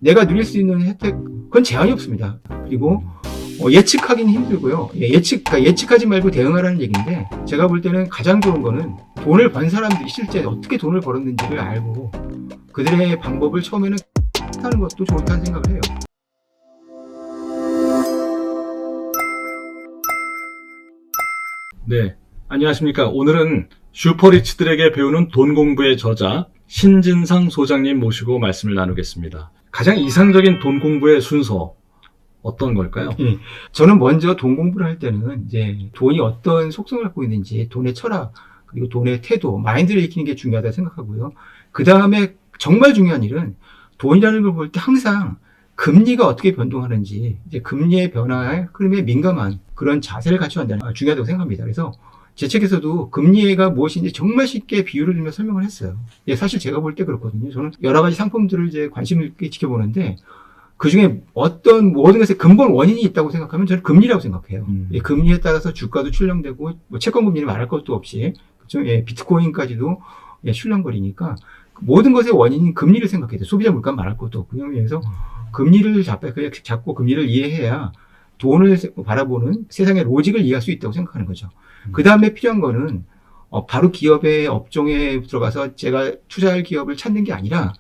내가 누릴 수 있는 혜택, 그건 제한이 없습니다. 그리고 예측하기는 힘들고요. 예측하지 말고 대응하라는 얘기인데, 제가 볼 때는 가장 좋은 거는 돈을 번 사람들이 실제 어떻게 돈을 벌었는지를 알고 그들의 방법을 처음에는 하는 것도 좋다는 생각을 해요. 네, 안녕하십니까. 오늘은 슈퍼리치들에게 배우는 돈 공부의 저자 신진상 소장님 모시고 말씀을 나누겠습니다. 가장 이상적인 돈 공부의 순서 어떤 걸까요? 저는 먼저 돈 공부를 할 때는 이제 돈이 어떤 속성을 갖고 있는지, 돈의 철학, 그리고 돈의 태도, 마인드를 익히는 게 중요하다고 생각하고요. 그 다음에 정말 중요한 일은 돈이라는 걸 볼 때 항상 금리가 어떻게 변동하는지, 이제 금리의 변화에 흐름에 민감한 그런 자세를 갖춰야 한다는 게 중요하다고 생각합니다. 그래서 제 책에서도 금리가 무엇인지 정말 쉽게 비유를 들며 설명을 했어요. 사실 제가 볼 때 그렇거든요. 저는 여러 가지 상품들을 이제 관심 있게 지켜보는데, 그 중에 어떤 모든 것에 근본 원인이 있다고 생각하면 저는 금리라고 생각해요. 금리에 따라서 주가도 출렁되고, 채권 금리는 말할 것도 없이, 그렇죠? 비트코인까지도 출렁거리니까 모든 것의 원인인 금리를 생각해야 돼요. 소비자 물가 말할 것도 없고요. 그래서 금리를 잡고 금리를 이해해야 돈을 바라보는 세상의 로직을 이해할 수 있다고 생각하는 거죠. 그 다음에 필요한 거는 바로 기업의 업종에 들어가서 제가 투자할 기업을 찾는 게 아니라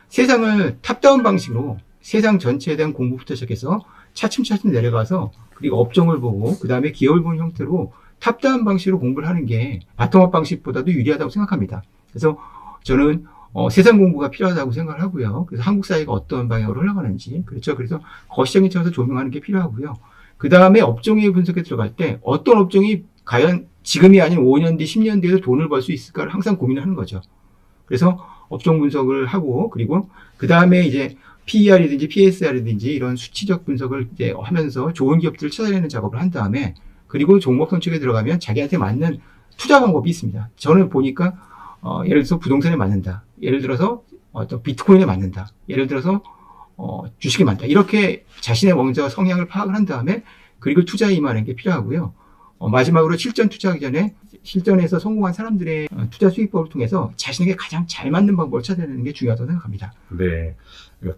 세상을 탑다운 방식으로 세상 전체에 대한 공부부터 시작해서 차츰차츰 내려가서, 그리고 업종을 보고 그 다음에 기업을 보는 형태로 탑다운 방식으로 공부를 하는 게 바텀업 방식보다도 유리하다고 생각합니다. 그래서 저는 세상 공부가 필요하다고 생각을 하고요. 그래서 한국 사회가 어떤 방향으로 흘러가는지, 그렇죠. 그래서 거시적인 차원에서 조명하는 게 필요하고요. 그 다음에 업종의 분석에 들어갈 때 어떤 업종이 과연 지금이 아닌 5년 뒤, 10년 뒤에도 돈을 벌 수 있을까를 항상 고민을 하는 거죠. 그래서 업종 분석을 하고, 그리고 그 다음에 이제 PER이든지 PSR이든지 이런 수치적 분석을 이제 하면서 좋은 기업들을 찾아내는 작업을 한 다음에, 그리고 종목 선택에 들어가면 자기한테 맞는 투자 방법이 있습니다. 저는 보니까 예를 들어서 부동산에 맞는다. 예를 들어서 어떤 비트코인에 맞는다. 예를 들어서 주식에 맞다. 이렇게 자신의 먼저 성향을 파악을 한 다음에, 그리고 투자에 임하는 게 필요하고요. 마지막으로 실전 투자하기 전에 실전에서 성공한 사람들의 투자 수익법을 통해서 자신에게 가장 잘 맞는 방법을 찾아내는 게 중요하다고 생각합니다. 네,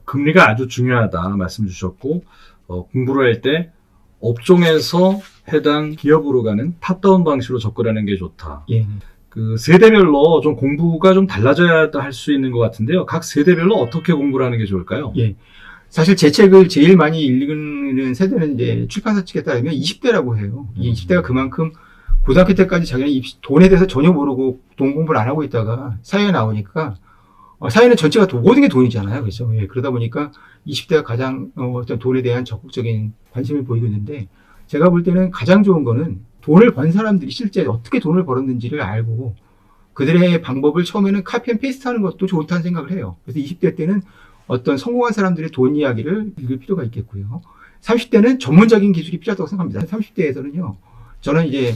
금리가 아주 중요하다 말씀 주셨고, 공부를 할 때 업종에서 해당 기업으로 가는 탑다운 방식으로 접근하는 게 좋다. 그 세대별로 좀 공부가 좀 달라져야 할 수 있는 것 같은데요. 각 세대별로 어떻게 공부를 하는 게 좋을까요? 사실 제 책을 제일 많이 읽는 세대는 이제 출판사 측에 따르면 20대라고 해요. 이 20대가 그만큼 고등학교 때까지 자기는 돈에 대해서 전혀 모르고 돈 공부를 안 하고 있다가 사회에 나오니까, 사회는 전체가 모든 게 돈이잖아요. 그렇죠? 그러다 보니까 20대가 가장 어떤 돈에 대한 적극적인 관심을 보이고 있는데, 제가 볼 때는 가장 좋은 거는 돈을 번 사람들이 실제 어떻게 돈을 벌었는지를 알고 그들의 방법을 처음에는 카피 앤 페이스트 하는 것도 좋다는 생각을 해요. 그래서 20대 때는 어떤 성공한 사람들의 돈 이야기를 읽을 필요가 있겠고요. 30대는 전문적인 기술이 필요하다고 생각합니다. 30대에서는요, 저는 이제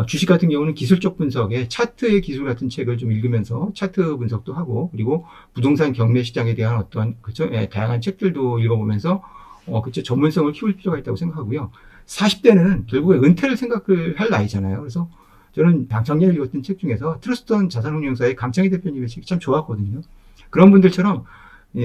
주식 같은 경우는 기술적 분석에 차트의 기술 같은 책을 좀 읽으면서 차트 분석도 하고, 그리고 부동산 경매 시장에 대한 어떤, 그렇죠? 다양한 책들도 읽어보면서 그렇죠? 전문성을 키울 필요가 있다고 생각하고요. 40대는 결국에 은퇴를 생각을 할 나이잖아요. 그래서 저는 작년에 읽었던 책 중에서 트러스턴 자산운용사의 강창희 대표님의 책이 참 좋았거든요. 그런 분들처럼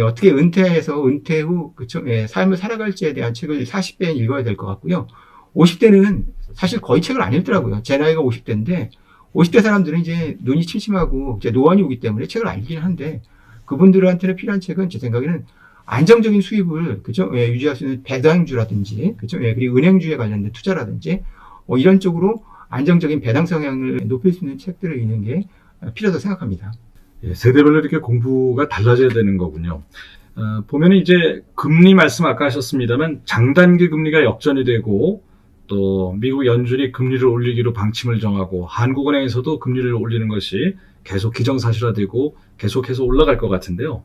어떻게 은퇴해서 은퇴 후 그쵸? 삶을 살아갈지에 대한 책을 40대엔 읽어야 될 것 같고요. 50대는 사실 거의 책을 안 읽더라고요. 제 나이가 50대인데 50대 사람들은 이제 눈이 침침하고 이제 노안이 오기 때문에 책을 안 읽긴 한데, 그분들한테는 필요한 책은 제 생각에는 안정적인 수입을 그죠? 유지할 수 있는 배당주라든지, 그죠? 그리고 은행주에 관련된 투자라든지 이런 쪽으로 안정적인 배당 성향을 높일 수 있는 책들을 읽는 게 필요하다고 생각합니다. 세대별로 이렇게 공부가 달라져야 되는 거군요. 보면은 이제 금리 말씀 아까 하셨습니다만, 장단기 금리가 역전이 되고, 또 미국 연준이 금리를 올리기로 방침을 정하고, 한국은행에서도 금리를 올리는 것이 계속 기정사실화되고 계속해서 올라갈 것 같은데요.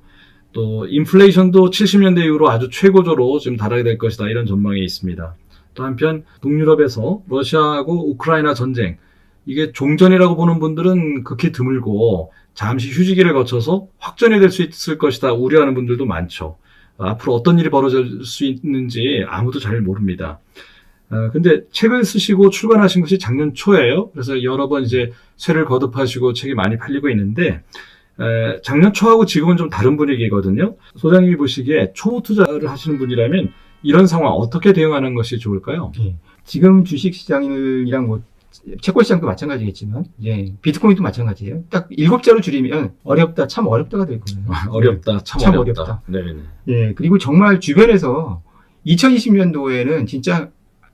또 인플레이션도 70년대 이후로 아주 최고조로 지금 달하게 될 것이다, 이런 전망이 있습니다. 또 한편 북유럽에서 러시아하고 우크라이나 전쟁, 이게 종전이라고 보는 분들은 극히 드물고 잠시 휴지기를 거쳐서 확전이 될 수 있을 것이다 우려하는 분들도 많죠. 앞으로 어떤 일이 벌어질 수 있는지 아무도 잘 모릅니다. 근데 책을 쓰시고 출간하신 것이 작년 초예요. 그래서 여러 번 이제 쇠를 거듭하시고 책이 많이 팔리고 있는데, 작년 초하고 지금은 좀 다른 분위기거든요. 소장님이 보시기에 초 투자를 하시는 분이라면 이런 상황 어떻게 대응하는 것이 좋을까요? 예. 지금 주식시장이랑 뭐 채권시장도 마찬가지겠지만 이제 비트코인도 마찬가지예요. 딱 7자로 줄이면 어렵다, 참 어렵다가 될 거예요. 어렵다, 참 어렵다. 네네. 예, 그리고 정말 주변에서 2020년도에는 진짜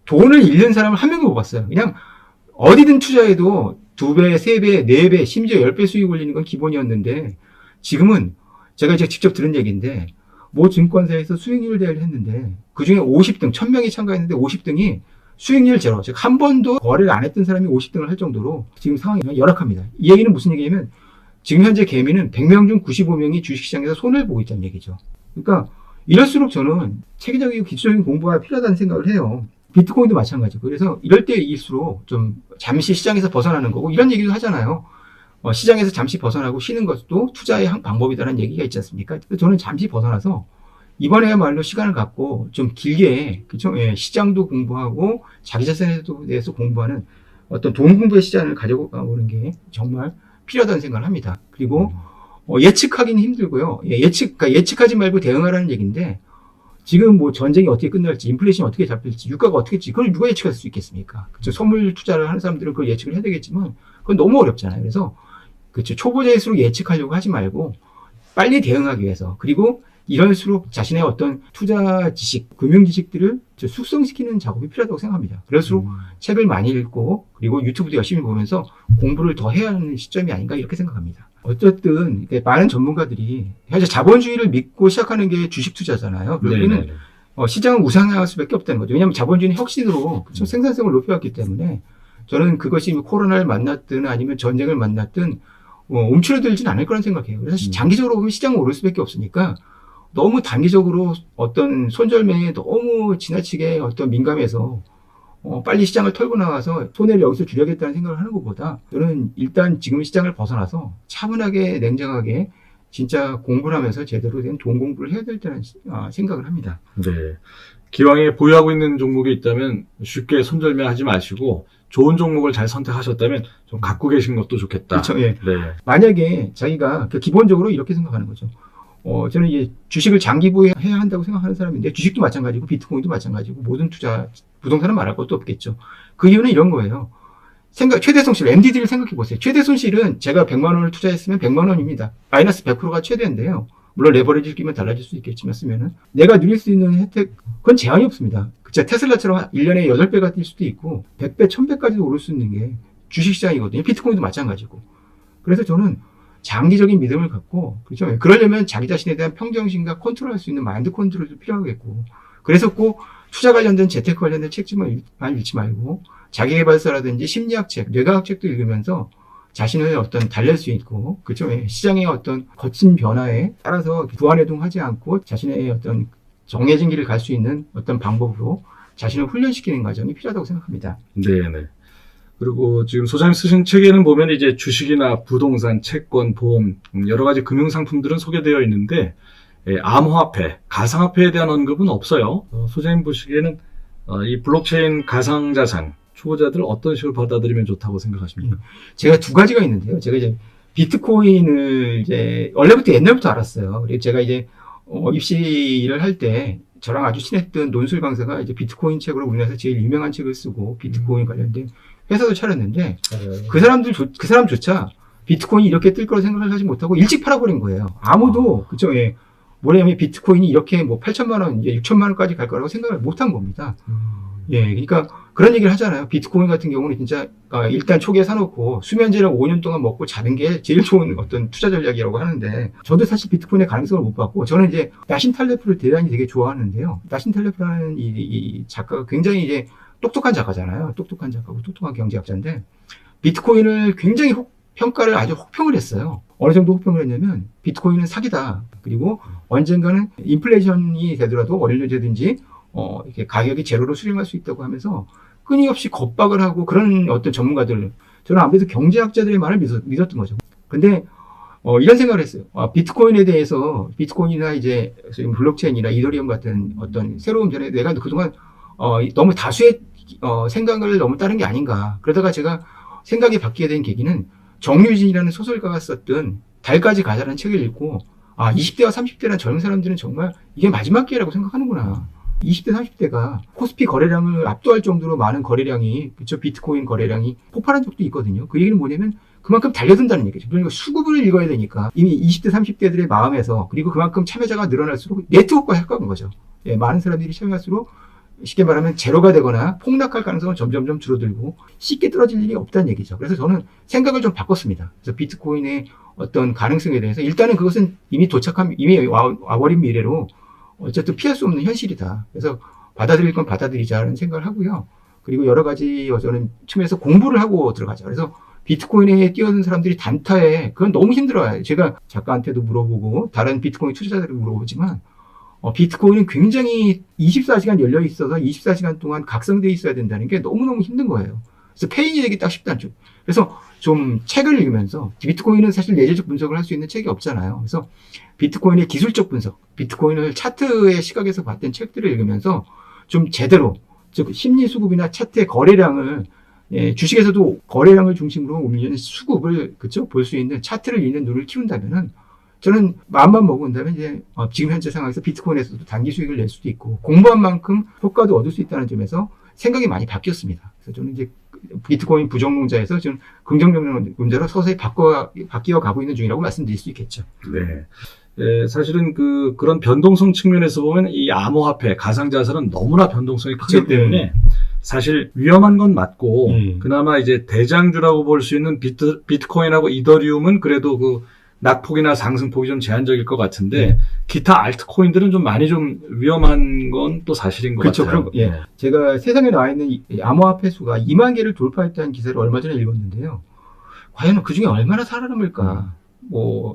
돈을 잃는 사람을 한 명도 못 봤어요. 그냥 어디든 투자해도 2배, 3배, 4배, 심지어 10배 수익 올리는 건 기본이었는데 지금은 제가 이제 직접 들은 얘기인데 모 증권사에서 수익률 대회를 했는데 그중에 50등, 1000명이 참가했는데 50등이 수익률 제로, 즉 한 번도 거래를 안 했던 사람이 50등을 할 정도로 지금 상황이 열악합니다. 이 얘기는 무슨 얘기냐면 지금 현재 개미는 100명 중 95명이 주식시장에서 손해를 보고 있다는 얘기죠. 그러니까 이럴수록 저는 체계적이고 기초적인 공부가 필요하다는 생각을 해요. 비트코인도 마찬가지고. 그래서 이럴 때일수록 좀 잠시 시장에서 벗어나는 거고 이런 얘기도 하잖아요. 시장에서 잠시 벗어나고 쉬는 것도 투자의 한 방법이다라는 얘기가 있지 않습니까? 그래서 저는 잠시 벗어나서 이번에야말로 시간을 갖고 좀 길게, 그쵸? 예, 시장도 공부하고 자기 자신에 대해서 공부하는 어떤 돈 공부의 시간을 가져오는 게 정말 필요하다는 생각을 합니다. 그리고 예측하기는 힘들고요. 그러니까 예측하지 말고 대응하라는 얘기인데 지금 뭐 전쟁이 어떻게 끝날지, 인플레이션이 어떻게 잡힐지, 유가가 어떻게 될지 그걸 누가 예측할 수 있겠습니까? 그쵸? 선물 투자를 하는 사람들은 그걸 예측을 해야 되겠지만 그건 너무 어렵잖아요. 그래서 그쵸? 초보자일수록 예측하려고 하지 말고 빨리 대응하기 위해서, 그리고 이럴수록 자신의 어떤 투자 지식, 금융 지식들을 숙성시키는 작업이 필요하다고 생각합니다. 그럴수록 책을 많이 읽고 그리고 유튜브도 열심히 보면서 공부를 더 해야 하는 시점이 아닌가 이렇게 생각합니다. 어쨌든 많은 전문가들이 현재 자본주의를 믿고 시작하는 게 주식 투자잖아요. 그러면 시장은 우상향할 수밖에 없다는 거죠. 왜냐하면 자본주의는 혁신으로 생산성을 높여왔기 때문에 저는 그것이 코로나를 만났든 아니면 전쟁을 만났든 움츠러들진 않을 거라는 생각해요. 그래서 장기적으로 보면 시장은 오를 수밖에 없으니까 너무 단기적으로 어떤 손절매에 너무 지나치게 어떤 민감해서 빨리 시장을 털고 나가서 손해를 여기서 줄여야겠다는 생각을 하는 것보다 저는 일단 지금 시장을 벗어나서 차분하게 냉정하게 진짜 공부를 하면서 제대로 된 돈 공부를 해야 될 때는 생각을 합니다. 네. 기왕에 보유하고 있는 종목이 있다면 쉽게 손절매 하지 마시고 좋은 종목을 잘 선택하셨다면 좀 갖고 계신 것도 좋겠다. 그렇죠. 예. 네. 만약에 자기가 기본적으로 이렇게 생각하는 거죠. 저는 이제 주식을 장기 보유해야 한다고 생각하는 사람인데 주식도 마찬가지고 비트코인도 마찬가지고 모든 투자, 부동산은 말할 것도 없겠죠. 그 이유는 이런 거예요. 최대 손실, MDD를 생각해 보세요. 최대 손실은 제가 100만 원을 투자했으면 100만 원입니다. 마이너스 100%가 최대인데요. 물론 레버리지를 끼면 달라질 수 있겠지만 쓰면은 내가 누릴 수 있는 혜택, 그건 제한이 없습니다. 그쵸? 테슬라처럼 1년에 8배가 뛸 수도 있고 100배, 1000배까지도 오를 수 있는 게 주식시장이거든요. 비트코인도 마찬가지고. 그래서 저는 장기적인 믿음을 갖고, 그렇죠? 그러려면 자기 자신에 대한 평정심과 컨트롤할 수 있는 마인드 컨트롤도 필요하겠고, 그래서 꼭 투자 관련된 재테크 관련된 책만 읽지 말고 자기계발서라든지 심리학 책, 뇌과학 책도 읽으면서 자신을 어떤 달랠 수 있고, 그렇죠? 시장의 어떤 거친 변화에 따라서 부안해동하지 않고 자신의 어떤 정해진 길을 갈 수 있는 어떤 방법으로 자신을 훈련시키는 과정이 필요하다고 생각합니다. 네네. 그리고 지금 소장님 쓰신 책에는 보면 이제 주식이나 부동산, 채권, 보험, 여러 가지 금융 상품들은 소개되어 있는데, 암호화폐, 가상화폐에 대한 언급은 없어요. 소장님 보시기에는 이 블록체인 가상자산, 초보자들 어떤 식으로 받아들이면 좋다고 생각하십니까? 제가 두 가지가 있는데요. 제가 이제 비트코인을 이제 원래부터 옛날부터 알았어요. 그래서 제가 이제 입시를 할 때 저랑 아주 친했던 논술 강사가 이제 비트코인 책으로 우리나라에서 제일 유명한 책을 쓰고 비트코인 관련된 회사도 차렸는데 그 사람조차 비트코인이 이렇게 뜰 거라 생각을 하지 못하고 일찍 팔아버린 거예요. 아무도 그죠? 예. 뭐냐면 비트코인이 이렇게 뭐 8천만 원, 이제 6천만 원까지 갈 거라고 생각을 못한 겁니다. 예, 그러니까 그런 얘기를 하잖아요. 비트코인 같은 경우는 진짜 일단 초기에 사놓고 수면제를 5년 동안 먹고 자는 게 제일 좋은 어떤 투자 전략이라고 하는데 저도 사실 비트코인의 가능성을 못 봤고 저는 이제 나신 탈레프를 대단히 되게 좋아하는데요. 나신 탈레프라는 이 작가가 굉장히 이제 똑똑한 작가잖아요. 똑똑한 작가고 똑똑한 경제학자인데 비트코인을 굉장히 평가를 아주 혹평을 했어요. 어느 정도 혹평을 했냐면 비트코인은 사기다. 그리고 언젠가는 인플레이션이 되더라도 언제든지 이렇게 가격이 제로로 수렴할 수 있다고 하면서 끊임없이 겁박을 하고 그런 어떤 전문가들, 저는 아무래도 경제학자들의 말을 믿었던 거죠. 근데 이런 생각을 했어요. 비트코인에 대해서 비트코인이나 이제 블록체인이나 이더리움 같은 어떤 새로운 변화에 내가 그동안 너무 다수의 생각을 너무 따른 게 아닌가. 그러다가 제가 생각이 바뀌게 된 계기는 정유진이라는 소설가가 썼던 달까지 가자라는 책을 읽고 20대와 30대란 젊은 사람들은 정말 이게 마지막 기회라고 생각하는구나. 20대, 30대가 코스피 거래량을 압도할 정도로 많은 거래량이, 그쵸, 비트코인 거래량이 폭발한 적도 있거든요. 그 얘기는 뭐냐면 그만큼 달려든다는 얘기죠. 그러니까 수급을 읽어야 되니까 이미 20대, 30대들의 마음에서, 그리고 그만큼 참여자가 늘어날수록 네트워크가 가까운 거죠. 예, 많은 사람들이 참여할수록 쉽게 말하면 제로가 되거나 폭락할 가능성은 점점점 줄어들고 쉽게 떨어질 일이 없다는 얘기죠. 그래서 저는 생각을 좀 바꿨습니다. 그래서 비트코인의 어떤 가능성에 대해서 일단은 그것은 이미 와버린 미래로 어쨌든 피할 수 없는 현실이다. 그래서 받아들일 건 받아들이자는 생각을 하고요. 그리고 여러 가지 저는 측면에서 공부를 하고 들어가자. 그래서 비트코인에 뛰어든 사람들이 단타에 그건 너무 힘들어요. 제가 작가한테도 물어보고 다른 비트코인 투자자들도 물어보지만 비트코인은 굉장히 24시간 열려 있어서 24시간 동안 각성되어 있어야 된다는 게 너무너무 힘든 거예요. 그래서 페인이 되기 딱 쉽다는 쪽. 그래서 좀 책을 읽으면서, 비트코인은 사실 예제적 분석을 할 수 있는 책이 없잖아요. 그래서 비트코인의 기술적 분석, 비트코인을 차트의 시각에서 봤던 책들을 읽으면서 좀 제대로, 즉 심리 수급이나 차트의 거래량을, 주식에서도 거래량을 중심으로 움직이는 수급을, 그쵸, 볼 수 있는 차트를 읽는 눈을 키운다면은, 저는 마음만 먹은다면 이제 지금 현재 상황에서 비트코인에서도 단기 수익을 낼 수도 있고 공부한 만큼 효과도 얻을 수 있다는 점에서 생각이 많이 바뀌었습니다. 그래서 저는 이제 비트코인 부정론자에서 좀 긍정론자로 서서히 바뀌어 가고 있는 중이라고 말씀드릴 수 있겠죠. 네. 예, 사실은 그런 변동성 측면에서 보면 이 암호화폐, 가상자산은 너무나 변동성이 크기 때문에 사실 위험한 건 맞고 그나마 이제 대장주라고 볼 수 있는 비트코인하고 이더리움은 그래도 낙폭이나 상승폭이 좀 제한적일 것 같은데 기타 알트코인들은 좀 많이 좀 위험한 건 또 사실인 것 그렇죠. 같아요. 예. 제가 세상에 나와 있는 이 암호화폐 수가 2만 개를 돌파했다는 기사를 얼마 전에 읽었는데요. 과연 그 중에 얼마나 살아남을까?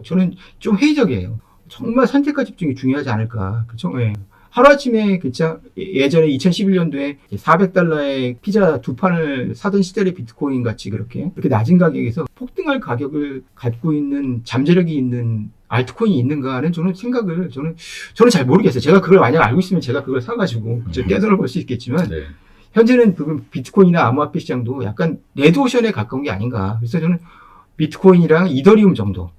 저는 좀 회의적이에요. 정말 선택과 집중이 중요하지 않을까. 그렇죠? 예. 하루아침에 예전에 2011년도에 $400의 피자 2판을 사던 시절의 비트코인 같이 그렇게 낮은 가격에서 폭등할 가격을 갖고 있는 잠재력이 있는 알트코인이 있는가는 저는 잘 모르겠어요. 제가 그걸 만약 알고 있으면 제가 그걸 사가지고 떼돈을 벌 수 있겠지만 현재는 비트코인이나 암호화폐 시장도 약간 레드오션에 가까운 게 아닌가. 그래서 저는 비트코인이랑 이더리움 정도,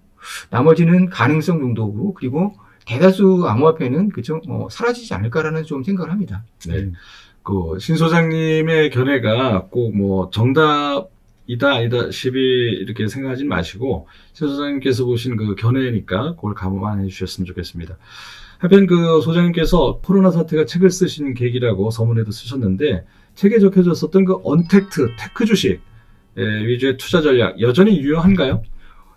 나머지는 가능성 정도고, 그리고 대다수 암호화폐는 사라지지 않을까라는 좀 생각을 합니다. 네. 신 소장님의 견해가 꼭 정답이다 아니다시비 이렇게 생각하지 마시고 신 소장님께서 보신 그 견해니까 그걸 감안해 주셨으면 좋겠습니다. 하여튼 소장님께서 코로나 사태가 책을 쓰신 계기라고 서문에도 쓰셨는데 책에 적혀졌었던 언택트 테크 주식 위주의 투자 전략 여전히 유효한가요?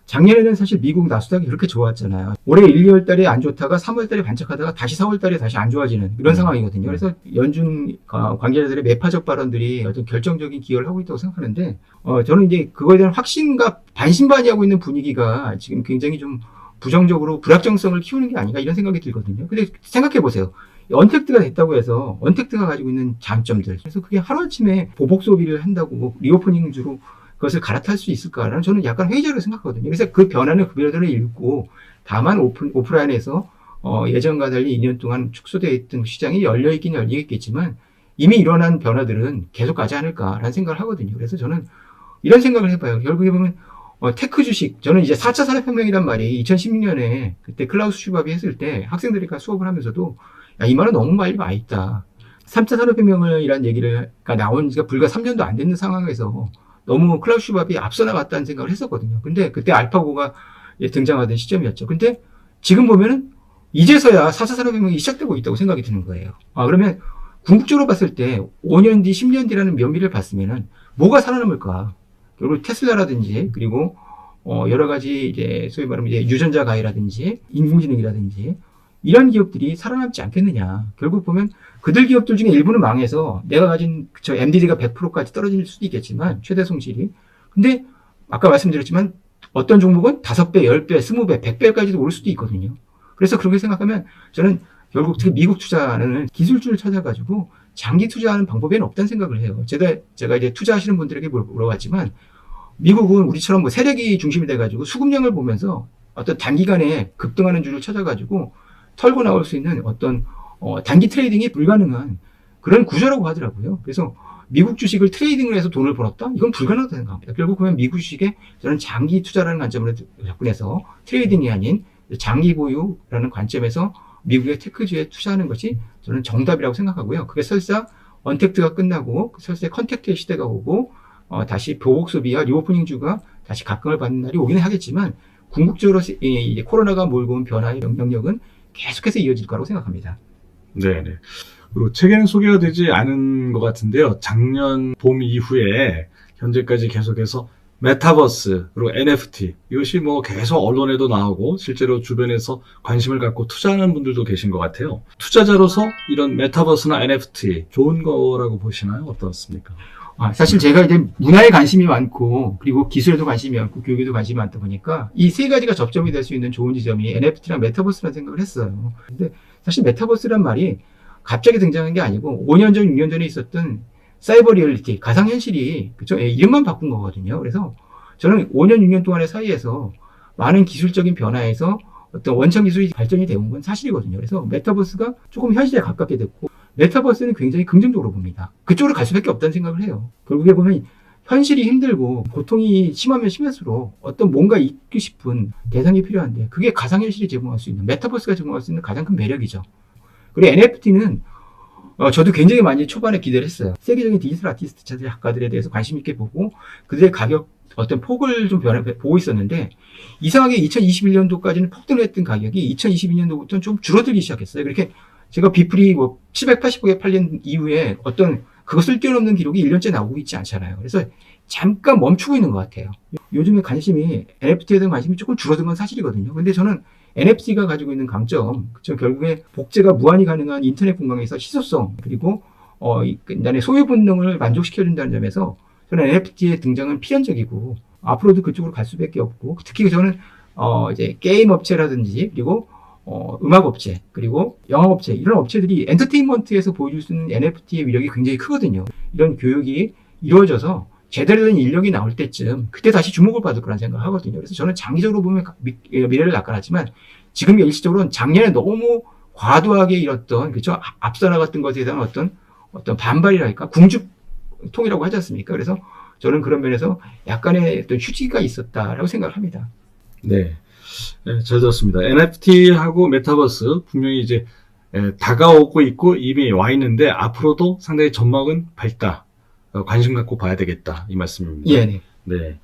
작년에는 사실 미국 나스닥이 그렇게 좋았잖아요. 올해 1, 2월 달에 안 좋다가 3월 달에 반짝하다가 다시 4월 달에 다시 안 좋아지는 이런 상황이거든요. 그래서 연준 관계자들의 매파적 발언들이 어떤 결정적인 기여를 하고 있다고 생각하는데, 저는 이제 그거에 대한 확신과 반신반의하고 있는 분위기가 지금 굉장히 좀 부정적으로 불확정성을 키우는 게 아닌가 이런 생각이 들거든요. 근데 생각해 보세요. 언택트가 됐다고 해서 언택트가 가지고 있는 장점들. 그래서 그게 하루아침에 보복 소비를 한다고 리오프닝주로 그것을 갈아탈 수 있을까라는 저는 약간 회의적으로 생각하거든요. 그래서 그 변화는 그 변화를 읽고 다만 오프라인에서 예전과 달리 2년 동안 축소되어 있던 시장이 열려있긴 열리겠지만 이미 일어난 변화들은 계속 가지 않을까라는 생각을 하거든요. 그래서 저는 이런 생각을 해봐요. 결국에 보면 테크 주식, 저는 이제 4차 산업혁명이란 말이 2016년에 그때 클라우스 슈밥이 했을 때 학생들이 수업을 하면서도 이 말은 너무 많이 와 있다. 3차 산업혁명이라는 얘기가 나온 지가 불과 3년도 안 됐는 상황에서 너무 클라우스 슈밥이 앞서 나갔다는 생각을 했었거든요. 근데 그때 알파고가 등장하던 시점이었죠. 근데 지금 보면은 이제서야 4차 산업혁명이 시작되고 있다고 생각이 드는 거예요. 그러면 궁극적으로 봤을 때 5년 뒤, 10년 뒤라는 면미를 봤으면은 뭐가 살아남을까? 결국 테슬라라든지 그리고 여러 가지 이제 소위 말하면 이제 유전자 가해라든지 인공지능이라든지 이런 기업들이 살아남지 않겠느냐. 결국 보면 그들 기업들 중에 일부는 망해서 내가 가진 MDD가 100%까지 떨어질 수도 있겠지만 최대 손실이. 근데 아까 말씀드렸지만 어떤 종목은 5배, 10배, 20배, 100배까지도 오를 수도 있거든요. 그래서 그렇게 생각하면 저는 결국 특히 미국 투자는 기술주를 찾아가지고 장기 투자하는 방법에는 없다는 생각을 해요. 제가 이제 투자하시는 분들에게 물어봤지만 미국은 우리처럼 세력이 중심이 돼가지고 수급량을 보면서 어떤 단기간에 급등하는 주를 찾아가지고 털고 나올 수 있는 어떤 단기 트레이딩이 불가능한 그런 구조라고 하더라고요. 그래서 미국 주식을 트레이딩을 해서 돈을 벌었다? 이건 불가능하다고 생각합니다. 결국 보면 미국 주식에 저는 장기 투자라는 관점으로 접근해서 트레이딩이 아닌 장기 보유라는 관점에서 미국의 테크주에 투자하는 것이 저는 정답이라고 생각하고요. 그게 설사 언택트가 끝나고 설사 컨택트의 시대가 오고 다시 보복 소비와 리오프닝 주가 다시 각광을 받는 날이 오기는 하겠지만 궁극적으로 이제 코로나가 몰고 온 변화의 영향력은 계속해서 이어질 거라고 생각합니다. 네네. 그리고 책에는 소개가 되지 않은 것 같은데요. 작년 봄 이후에 현재까지 계속해서 메타버스 그리고 NFT 이것이 뭐 계속 언론에도 나오고 실제로 주변에서 관심을 갖고 투자하는 분들도 계신 것 같아요. 투자자로서 이런 메타버스나 NFT 좋은 거라고 보시나요? 어떻습니까? 사실 제가 이제 문화에 관심이 많고 그리고 기술에도 관심이 많고 교육에도 관심이 많다 보니까 이 세 가지가 접점이 될 수 있는 좋은 지점이 NFT랑 메타버스라는 생각을 했어요. 근데 사실 메타버스란 말이 갑자기 등장한 게 아니고 5년 전, 6년 전에 있었던 사이버 리얼리티, 가상현실이 그쵸? 이름만 바꾼 거거든요. 그래서 저는 5년, 6년 동안의 사이에서 많은 기술적인 변화에서 어떤 원천 기술이 발전이 되온 건 사실이거든요. 그래서 메타버스가 조금 현실에 가깝게 됐고 메타버스는 굉장히 긍정적으로 봅니다. 그쪽으로 갈 수밖에 없다는 생각을 해요. 결국에 보면 현실이 힘들고 고통이 심하면 심할수록 어떤 뭔가 있고 싶은 대상이 필요한데 그게 가상현실이 제공할 수 있는 메타버스가 제공할 수 있는 가장 큰 매력이죠. 그리고 NFT는 저도 굉장히 많이 초반에 기대를 했어요. 세계적인 디지털 아티스트 작가들에 대해서 관심 있게 보고 그들의 가격 어떤 폭을 좀 보고 있었는데 이상하게 2021년도까지는 폭등을 했던 가격이 2022년도부터는 좀 줄어들기 시작했어요. 그렇게 제가 비플이 780억에 팔린 이후에 어떤 그것을 뛰어넘는 기록이 1년째 나오고 있지 않잖아요. 그래서 잠깐 멈추고 있는 것 같아요. 요즘에 관심이 NFT에 대한 관심이 조금 줄어든 건 사실이거든요. 근데 저는 NFT가 가지고 있는 강점, 그쵸? 결국에 복제가 무한히 가능한 인터넷 공간에서 희소성, 그리고, 인간의 소유 본능을 만족시켜준다는 점에서 저는 NFT의 등장은 필연적이고, 앞으로도 그쪽으로 갈 수밖에 없고, 특히 저는, 이제 게임 업체라든지, 그리고, 음악 업체, 그리고 영화 업체, 이런 업체들이 엔터테인먼트에서 보여줄 수 있는 NFT의 위력이 굉장히 크거든요. 이런 교육이 이루어져서 제대로 된 인력이 나올 때쯤 그때 다시 주목을 받을 거라는 생각을 하거든요. 그래서 저는 장기적으로 보면 미래를 낙관하지만 지금 일시적으로는 작년에 너무 과도하게 잃었던 그렇죠 앞서 나갔던 것에 대한 어떤 반발이랄까 궁죽통이라고 하지 않습니까? 그래서 저는 그런 면에서 약간의 어떤 휴지가 있었다라고 생각을 합니다. 네. 네, 잘 들었습니다. NFT하고 메타버스 분명히 이제 다가오고 있고 이미 와 있는데 앞으로도 상당히 전망은 밝다. 관심 갖고 봐야 되겠다. 이 말씀입니다. 예, 네. 네.